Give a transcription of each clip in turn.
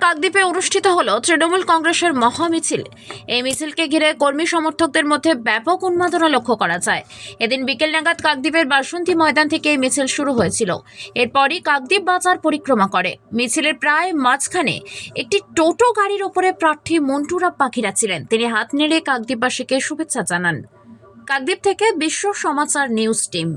কাকদ্বীপে অনুষ্ঠিত হলো তৃণমূল কংগ্রেসের মহামিছিল। এই মিছিলকে ঘিরে কর্মী সমর্থকদের মধ্যে ব্যাপক উন্মাদনা লক্ষ্য করা যায়। এদিন বিকেল নাগাদ কাকদ্বীপের বাসন্তী ময়দান থেকে এই মিছিল শুরু হয়েছিল। এরপরই কাকদ্বীপ বাজার পরিক্রমা করে। মিছিলের প্রায় মাঝখানে একটি টোটো গাড়ির ওপরে প্রার্থী মন্টুরাম পাখিরা ছিলেন। তিনি হাত নেড়ে কাকদ্বীপবাসীকে শুভেচ্ছা জানান। কাকদ্বীপ থেকে Biswa Samachar news team.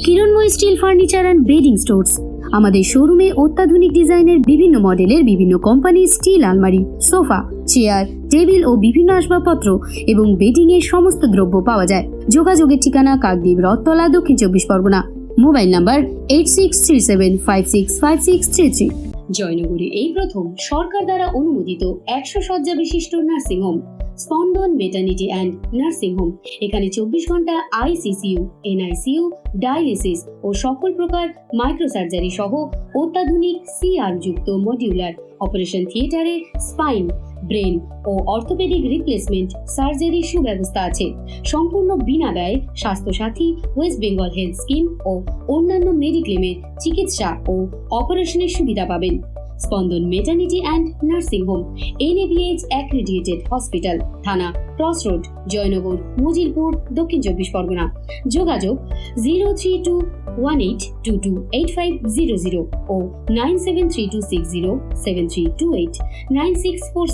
Kiranmoy steel furniture and bedding stores. আমাদের শোরুমে অত্যাধুনিক ডিজাইনের বিভিন্ন মডেলের বিভিন্ন কোম্পানির স্টিল আলমারি, সোফা, চেয়ার, টেবিল ও বিভিন্ন আসবাবপত্র এবং বেডিং এর সমস্ত দ্রব্য পাওয়া যায়। যোগাযোগের ঠিকানা কাকদ্বীপ রথতলা, দক্ষিণ 24 পরগনা। Mobile number 8637565633। জয়নগরে এই প্রথম সরকার দ্বারা অনুমোদিত 100 শয্যা বিশিষ্ট নার্সিংহোম স্পন্দন মেটার্নিটি অ্যান্ড নার্সিং হোম। এখানে 24 ঘন্টা আইসিসিইউ, এনআইসিইউ, ডায়ালিসিস ও সকল প্রকার মাইক্রোসার্জারি সহ অত্যাধুনিক সিআর যুক্ত মডিউলার অপারেশন থিয়েটারে স্পাইন, ব্রেন ও অর্থোপেডিক রিপ্লেসমেন্ট সার্জারির সুব্যবস্থা আছে। সম্পূর্ণ বিনা ব্যয় Swasthya Sathi, West Bengal health scheme ও অন্যান্য মেডিক্লেমের চিকিৎসা ও অপারেশনের সুবিধা পাবেন। Spandan maternity and nursing home, NABH accredited hospital, থানা ক্রস রোড, জয়নগর, মজিলপুর, দক্ষিণ 24 পরগনা। যোগাযোগ 03218228500 ও 9732607328 9647